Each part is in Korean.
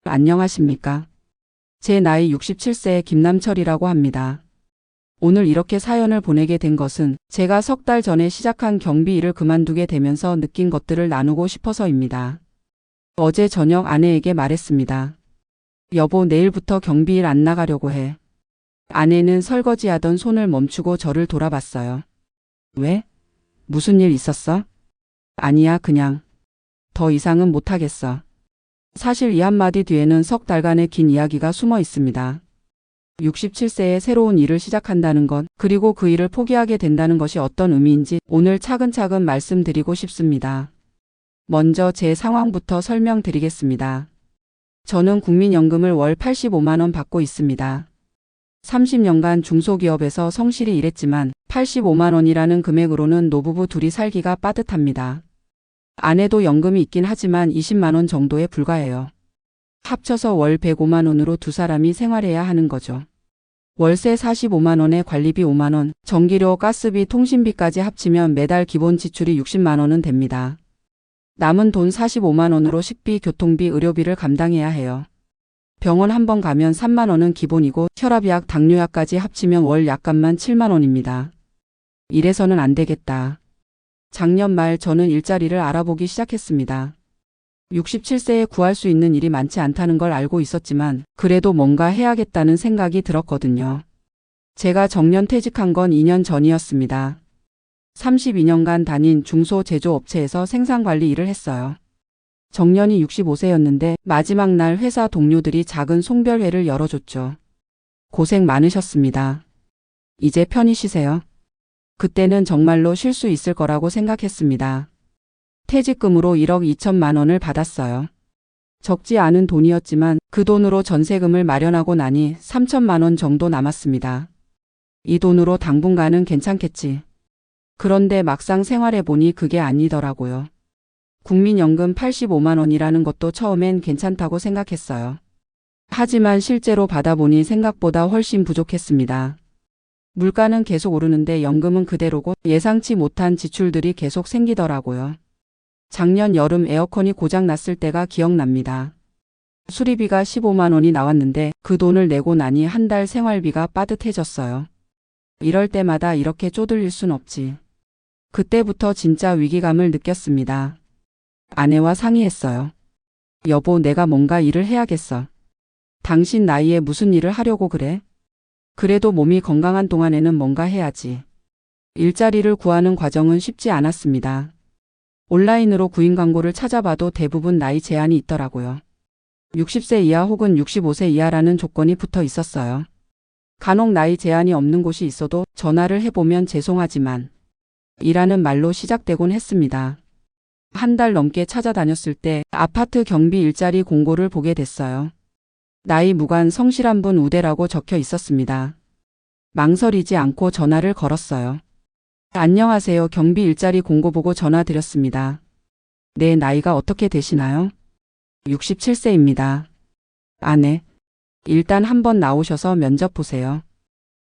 안녕하십니까. 제 나이 67세의 김남철이라고 합니다. 오늘 이렇게 사연을 보내게 된 것은 제가 석 달 전에 시작한 경비 일을 그만두게 되면서 느낀 것들을 나누고 싶어서입니다. 어제 저녁 아내에게 말했습니다. 여보, 내일부터 경비 일 안 나가려고 해. 아내는 설거지하던 손을 멈추고 저를 돌아봤어요. 왜? 무슨 일 있었어? 아니야, 그냥. 더 이상은 못하겠어. 사실 이 한마디 뒤에는 석 달간의 긴 이야기가 숨어 있습니다. 67세에 새로운 일을 시작한다는 것, 그리고 그 일을 포기하게 된다는 것이 어떤 의미인지 오늘 차근차근 말씀드리고 싶습니다. 먼저 제 상황부터 설명드리겠습니다. 저는 국민연금을 월 85만 원 받고 있습니다. 30년간 중소기업에서 성실히 일했지만 85만 원이라는 금액으로는 노부부 둘이 살기가 빠듯합니다. 아내도 연금이 있긴 하지만 20만 원 정도에 불과해요. 합쳐서 월 105만 원으로 두 사람이 생활해야 하는 거죠. 월세 45만 원에 관리비 5만 원, 전기료, 가스비, 통신비까지 합치면 매달 기본 지출이 60만 원은 됩니다. 남은 돈 45만 원으로 식비, 교통비, 의료비를 감당해야 해요. 병원 한 번 가면 3만 원은 기본이고 혈압약, 당뇨약까지 합치면 월 약값만 7만 원입니다. 이래서는 안 되겠다. 작년 말 저는 일자리를 알아보기 시작했습니다. 67세에 구할 수 있는 일이 많지 않다는 걸 알고 있었지만 그래도 뭔가 해야겠다는 생각이 들었거든요. 제가 정년 퇴직한 건 2년 전이었습니다. 32년간 다닌 중소제조업체에서 생산관리 일을 했어요. 정년이 65세였는데 마지막 날 회사 동료들이 작은 송별회를 열어줬죠. 고생 많으셨습니다. 이제 편히 쉬세요. 그때는 정말로 쉴 수 있을 거라고 생각했습니다. 퇴직금으로 1억 2천만 원을 받았어요. 적지 않은 돈이었지만 그 돈으로 전세금을 마련하고 나니 3천만 원 정도 남았습니다. 이 돈으로 당분간은 괜찮겠지. 그런데 막상 생활해보니 그게 아니더라고요. 국민연금 85만 원이라는 것도 처음엔 괜찮다고 생각했어요. 하지만 실제로 받아보니 생각보다 훨씬 부족했습니다. 물가는 계속 오르는데 연금은 그대로고 예상치 못한 지출들이 계속 생기더라고요. 작년 여름 에어컨이 고장 났을 때가 기억납니다. 수리비가 15만 원이 나왔는데 그 돈을 내고 나니 한 달 생활비가 빠듯해졌어요. 이럴 때마다 이렇게 쪼들릴 순 없지. 그때부터 진짜 위기감을 느꼈습니다. 아내와 상의했어요. 여보, 내가 뭔가 일을 해야겠어. 당신 나이에 무슨 일을 하려고 그래? 그래도 몸이 건강한 동안에는 뭔가 해야지. 일자리를 구하는 과정은 쉽지 않았습니다. 온라인으로 구인 광고를 찾아봐도 대부분 나이 제한이 있더라고요. 60세 이하 혹은 65세 이하라는 조건이 붙어 있었어요. 간혹 나이 제한이 없는 곳이 있어도 전화를 해보면 죄송하지만 이라는 말로 시작되곤 했습니다. 한 달 넘게 찾아다녔을 때 아파트 경비 일자리 공고를 보게 됐어요. 나이 무관 성실한 분 우대라고 적혀 있었습니다. 망설이지 않고 전화를 걸었어요. 안녕하세요. 경비 일자리 공고 보고 전화드렸습니다. 네, 나이가 어떻게 되시나요? 67세입니다. 아내, 일단 한번 나오셔서 면접 보세요.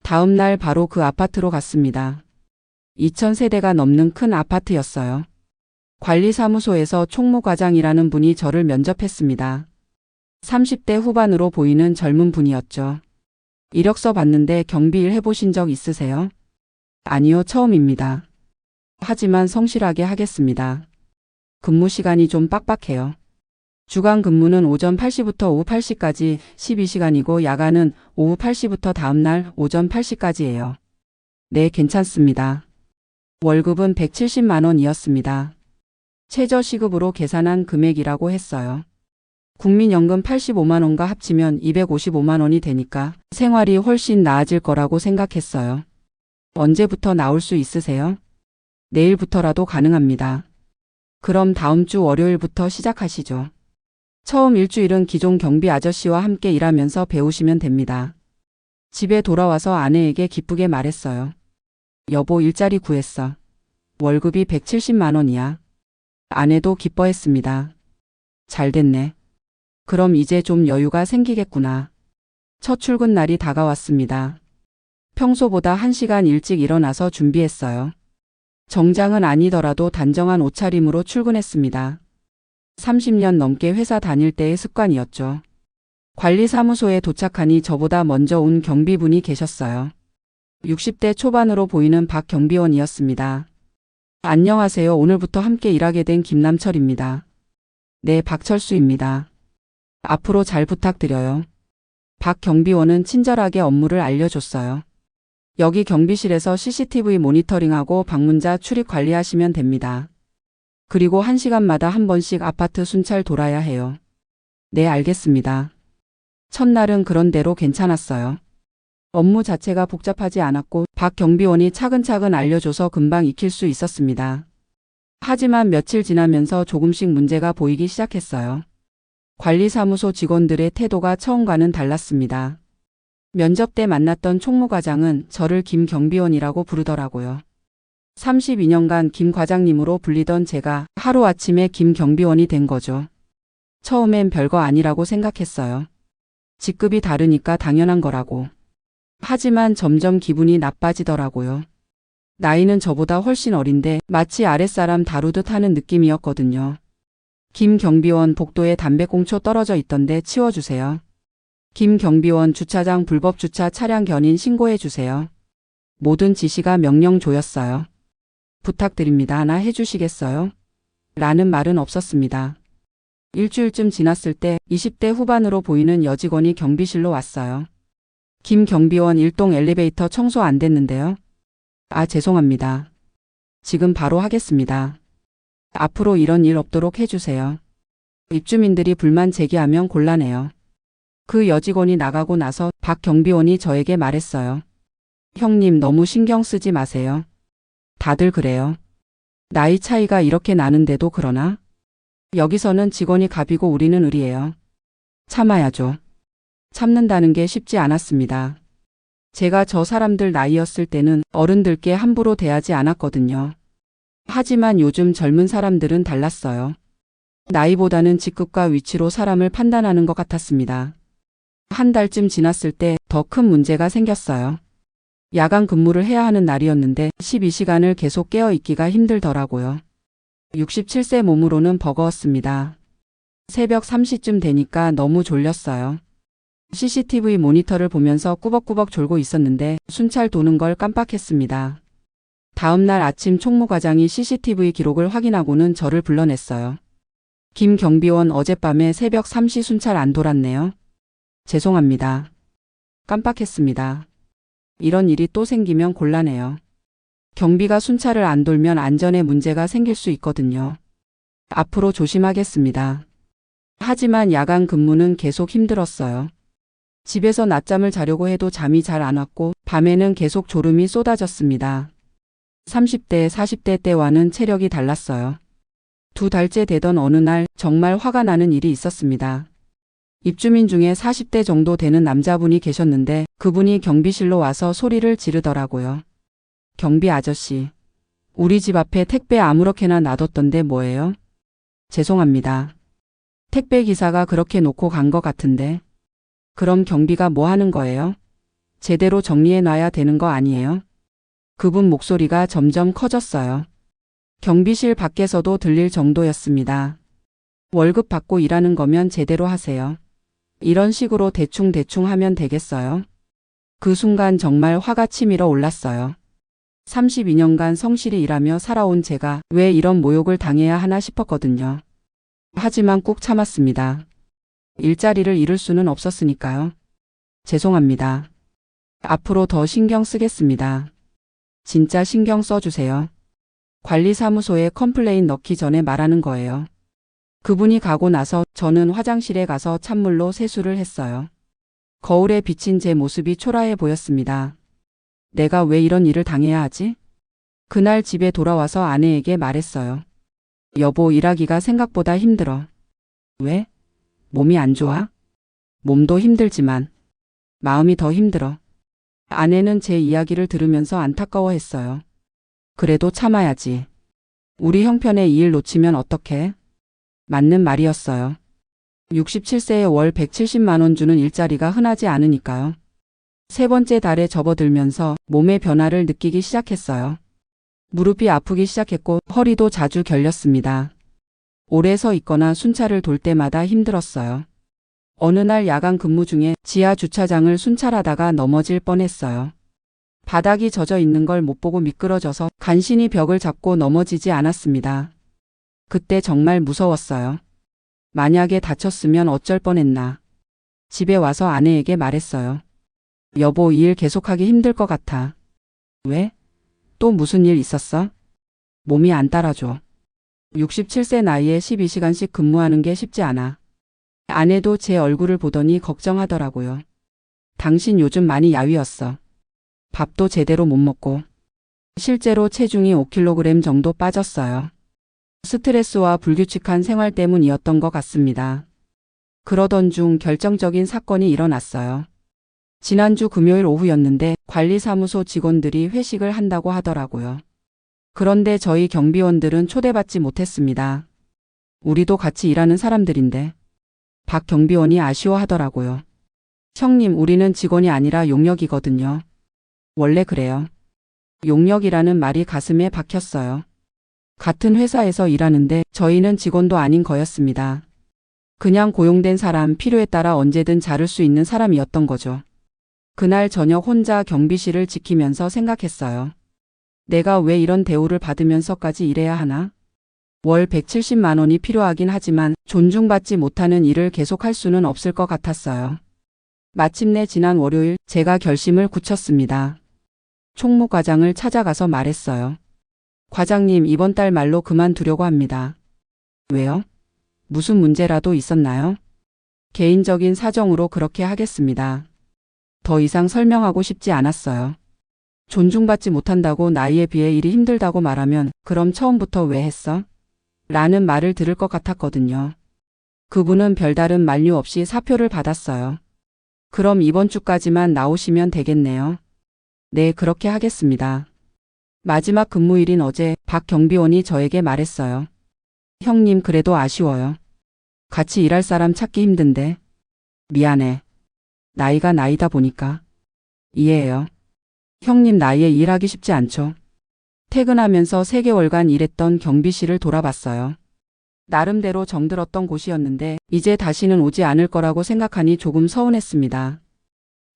다음 날 바로 그 아파트로 갔습니다. 2000세대가 넘는 큰 아파트였어요. 관리사무소에서 총무과장이라는 분이 저를 면접했습니다. 30대 후반으로 보이는 젊은 분이었죠. 이력서 봤는데 경비일 해보신 적 있으세요? 아니요, 처음입니다. 하지만 성실하게 하겠습니다. 근무 시간이 좀 빡빡해요. 주간 근무는 오전 8시부터 오후 8시까지 12시간이고 야간은 오후 8시부터 다음날 오전 8시까지예요. 네, 괜찮습니다. 월급은 170만 원이었습니다. 최저시급으로 계산한 금액이라고 했어요. 국민연금 85만 원과 합치면 255만 원이 되니까 생활이 훨씬 나아질 거라고 생각했어요. 언제부터 나올 수 있으세요? 내일부터라도 가능합니다. 그럼 다음 주 월요일부터 시작하시죠. 처음 일주일은 기존 경비 아저씨와 함께 일하면서 배우시면 됩니다. 집에 돌아와서 아내에게 기쁘게 말했어요. 여보, 일자리 구했어. 월급이 170만 원이야. 아내도 기뻐했습니다. 잘 됐네. 그럼 이제 좀 여유가 생기겠구나. 첫 출근 날이 다가왔습니다. 평소보다 1시간 일찍 일어나서 준비했어요. 정장은 아니더라도 단정한 옷차림으로 출근했습니다. 30년 넘게 회사 다닐 때의 습관이었죠. 관리사무소에 도착하니 저보다 먼저 온 경비분이 계셨어요. 60대 초반으로 보이는 박 경비원이었습니다. 안녕하세요. 오늘부터 함께 일하게 된 김남철입니다. 네, 박철수입니다. 앞으로 잘 부탁드려요. 박 경비원은 친절하게 업무를 알려줬어요. 여기 경비실에서 CCTV 모니터링하고 방문자 출입 관리하시면 됩니다. 그리고 1시간마다 한 번씩 아파트 순찰 돌아야 해요. 네, 알겠습니다. 첫날은 그런대로 괜찮았어요. 업무 자체가 복잡하지 않았고 박 경비원이 차근차근 알려줘서 금방 익힐 수 있었습니다. 하지만 며칠 지나면서 조금씩 문제가 보이기 시작했어요. 관리사무소 직원들의 태도가 처음과는 달랐습니다. 면접 때 만났던 총무과장은 저를 김 경비원이라고 부르더라고요. 32년간 김 과장님으로 불리던 제가 하루아침에 김 경비원이 된 거죠. 처음엔 별거 아니라고 생각했어요. 직급이 다르니까 당연한 거라고. 하지만 점점 기분이 나빠지더라고요. 나이는 저보다 훨씬 어린데 마치 아랫사람 다루듯 하는 느낌이었거든요. 김 경비원 복도에 담배꽁초 떨어져 있던데 치워주세요. 김 경비원 주차장 불법 주차 차량 견인 신고해 주세요. 모든 지시가 명령조였어요. 부탁드립니다. 하나 해주시겠어요? 라는 말은 없었습니다. 일주일쯤 지났을 때 20대 후반으로 보이는 여직원이 경비실로 왔어요. 김 경비원 1동 엘리베이터 청소 안 됐는데요. 아, 죄송합니다. 지금 바로 하겠습니다. 앞으로 이런 일 없도록 해주세요. 입주민들이 불만 제기하면 곤란해요. 그 여직원이 나가고 나서 박 경비원이 저에게 말했어요. 형님, 너무 신경 쓰지 마세요. 다들 그래요. 나이 차이가 이렇게 나는데도 그러나? 여기서는 직원이 갑이고 우리는 을이에요. 참아야죠. 참는다는 게 쉽지 않았습니다. 제가 저 사람들 나이였을 때는 어른들께 함부로 대하지 않았거든요. 하지만 요즘 젊은 사람들은 달랐어요. 나이보다는 직급과 위치로 사람을 판단하는 것 같았습니다. 한 달쯤 지났을 때 더 큰 문제가 생겼어요. 야간 근무를 해야 하는 날이었는데 12시간을 계속 깨어 있기가 힘들더라고요. 67세 몸으로는 버거웠습니다. 새벽 3시쯤 되니까 너무 졸렸어요. CCTV 모니터를 보면서 꾸벅꾸벅 졸고 있었는데 순찰 도는 걸 깜빡했습니다. 다음날 아침 총무과장이 CCTV 기록을 확인하고는 저를 불러냈어요. 김 경비원 어젯밤에 새벽 3시 순찰 안 돌았네요. 죄송합니다. 깜빡했습니다. 이런 일이 또 생기면 곤란해요. 경비가 순찰을 안 돌면 안전에 문제가 생길 수 있거든요. 앞으로 조심하겠습니다. 하지만 야간 근무는 계속 힘들었어요. 집에서 낮잠을 자려고 해도 잠이 잘 안 왔고 밤에는 계속 졸음이 쏟아졌습니다. 30대, 40대 때와는 체력이 달랐어요. 2달째 되던 어느 날 정말 화가 나는 일이 있었습니다. 입주민 중에 40대 정도 되는 남자분이 계셨는데 그분이 경비실로 와서 소리를 지르더라고요. 경비 아저씨, 우리 집 앞에 택배 아무렇게나 놔뒀던데 뭐예요? 죄송합니다. 택배 기사가 그렇게 놓고 간 것 같은데. 그럼 경비가 뭐 하는 거예요? 제대로 정리해 놔야 되는 거 아니에요? 그분 목소리가 점점 커졌어요. 경비실 밖에서도 들릴 정도였습니다. 월급 받고 일하는 거면 제대로 하세요. 이런 식으로 대충 하면 되겠어요? 그 순간 정말 화가 치밀어 올랐어요. 32년간 성실히 일하며 살아온 제가 왜 이런 모욕을 당해야 하나 싶었거든요. 하지만 꾹 참았습니다. 일자리를 잃을 수는 없었으니까요. 죄송합니다. 앞으로 더 신경 쓰겠습니다. 진짜 신경 써주세요. 관리사무소에 컴플레인 넣기 전에 말하는 거예요. 그분이 가고 나서 저는 화장실에 가서 찬물로 세수를 했어요. 거울에 비친 제 모습이 초라해 보였습니다. 내가 왜 이런 일을 당해야 하지? 그날 집에 돌아와서 아내에게 말했어요. 여보, 일하기가 생각보다 힘들어. 왜? 몸이 안 좋아? 몸도 힘들지만 마음이 더 힘들어. 아내는 제 이야기를 들으면서 안타까워했어요. 그래도 참아야지. 우리 형편에 이 일 놓치면 어떡해? 맞는 말이었어요. 67세에 월 170만 원 주는 일자리가 흔하지 않으니까요. 세 번째 달에 접어들면서 몸의 변화를 느끼기 시작했어요. 무릎이 아프기 시작했고 허리도 자주 결렸습니다. 오래 서 있거나 순찰을 돌 때마다 힘들었어요. 어느 날 야간 근무 중에 지하 주차장을 순찰하다가 넘어질 뻔했어요. 바닥이 젖어 있는 걸 못 보고 미끄러져서 간신히 벽을 잡고 넘어지지 않았습니다. 그때 정말 무서웠어요. 만약에 다쳤으면 어쩔 뻔했나. 집에 와서 아내에게 말했어요. 여보, 이 일 계속하기 힘들 것 같아. 왜? 또 무슨 일 있었어? 몸이 안 따라줘. 67세 나이에 12시간씩 근무하는 게 쉽지 않아. 아내도 제 얼굴을 보더니 걱정하더라고요. 당신 요즘 많이 야위었어. 밥도 제대로 못 먹고. 실제로 체중이 5kg 정도 빠졌어요. 스트레스와 불규칙한 생활 때문이었던 것 같습니다. 그러던 중 결정적인 사건이 일어났어요. 지난주 금요일 오후였는데 관리사무소 직원들이 회식을 한다고 하더라고요. 그런데 저희 경비원들은 초대받지 못했습니다. 우리도 같이 일하는 사람들인데. 박 경비원이 아쉬워하더라고요. 형님, 우리는 직원이 아니라 용역이거든요. 원래 그래요. 용역이라는 말이 가슴에 박혔어요. 같은 회사에서 일하는데 저희는 직원도 아닌 거였습니다. 그냥 고용된 사람, 필요에 따라 언제든 자를 수 있는 사람이었던 거죠. 그날 저녁 혼자 경비실을 지키면서 생각했어요. 내가 왜 이런 대우를 받으면서까지 일해야 하나? 월 170만 원이 필요하긴 하지만 존중받지 못하는 일을 계속할 수는 없을 것 같았어요. 마침내 지난 월요일 제가 결심을 굳혔습니다. 총무과장을 찾아가서 말했어요. 과장님, 이번 달 말로 그만두려고 합니다. 왜요? 무슨 문제라도 있었나요? 개인적인 사정으로 그렇게 하겠습니다. 더 이상 설명하고 싶지 않았어요. 존중받지 못한다고 나이에 비해 일이 힘들다고 말하면 그럼 처음부터 왜 했어? 라는 말을 들을 것 같았거든요. 그분은 별다른 만류 없이 사표를 받았어요. 그럼 이번 주까지만 나오시면 되겠네요. 네, 그렇게 하겠습니다. 마지막 근무일인 어제 박 경비원이 저에게 말했어요. 형님, 그래도 아쉬워요. 같이 일할 사람 찾기 힘든데. 미안해. 나이가 나이다 보니까. 이해해요. 형님 나이에 일하기 쉽지 않죠. 퇴근하면서 3개월간 일했던 경비실을 돌아봤어요. 나름대로 정들었던 곳이었는데 이제 다시는 오지 않을 거라고 생각하니 조금 서운했습니다.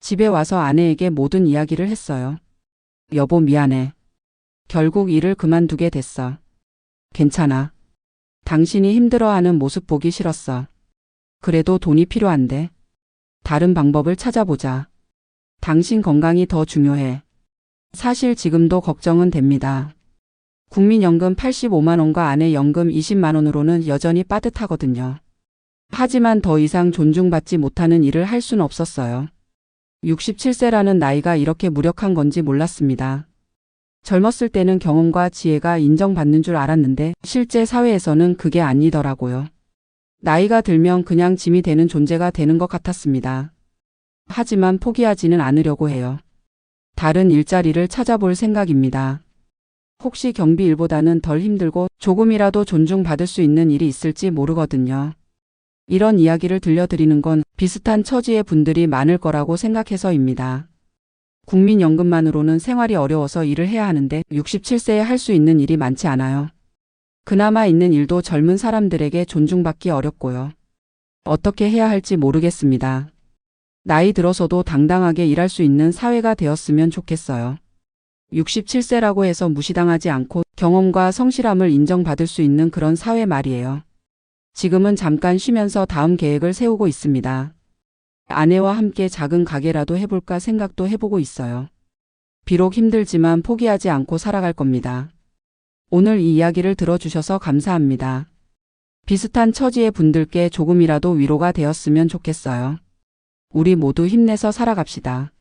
집에 와서 아내에게 모든 이야기를 했어요. 여보, 미안해. 결국 일을 그만두게 됐어. 괜찮아. 당신이 힘들어하는 모습 보기 싫었어. 그래도 돈이 필요한데. 다른 방법을 찾아보자. 당신 건강이 더 중요해. 사실 지금도 걱정은 됩니다. 국민연금 85만 원과 아내 연금 20만 원으로는 여전히 빠듯하거든요. 하지만 더 이상 존중받지 못하는 일을 할 순 없었어요. 67세라는 나이가 이렇게 무력한 건지 몰랐습니다. 젊었을 때는 경험과 지혜가 인정받는 줄 알았는데 실제 사회에서는 그게 아니더라고요. 나이가 들면 그냥 짐이 되는 존재가 되는 것 같았습니다. 하지만 포기하지는 않으려고 해요. 다른 일자리를 찾아볼 생각입니다. 혹시 경비 일보다는 덜 힘들고 조금이라도 존중받을 수 있는 일이 있을지 모르거든요. 이런 이야기를 들려드리는 건 비슷한 처지의 분들이 많을 거라고 생각해서입니다. 국민연금만으로는 생활이 어려워서 일을 해야 하는데 67세에 할 수 있는 일이 많지 않아요. 그나마 있는 일도 젊은 사람들에게 존중받기 어렵고요. 어떻게 해야 할지 모르겠습니다. 나이 들어서도 당당하게 일할 수 있는 사회가 되었으면 좋겠어요. 67세라고 해서 무시당하지 않고 경험과 성실함을 인정받을 수 있는 그런 사회 말이에요. 지금은 잠깐 쉬면서 다음 계획을 세우고 있습니다. 아내와 함께 작은 가게라도 해볼까 생각도 해보고 있어요. 비록 힘들지만 포기하지 않고 살아갈 겁니다. 오늘 이 이야기를 들어주셔서 감사합니다. 비슷한 처지의 분들께 조금이라도 위로가 되었으면 좋겠어요. 우리 모두 힘내서 살아갑시다.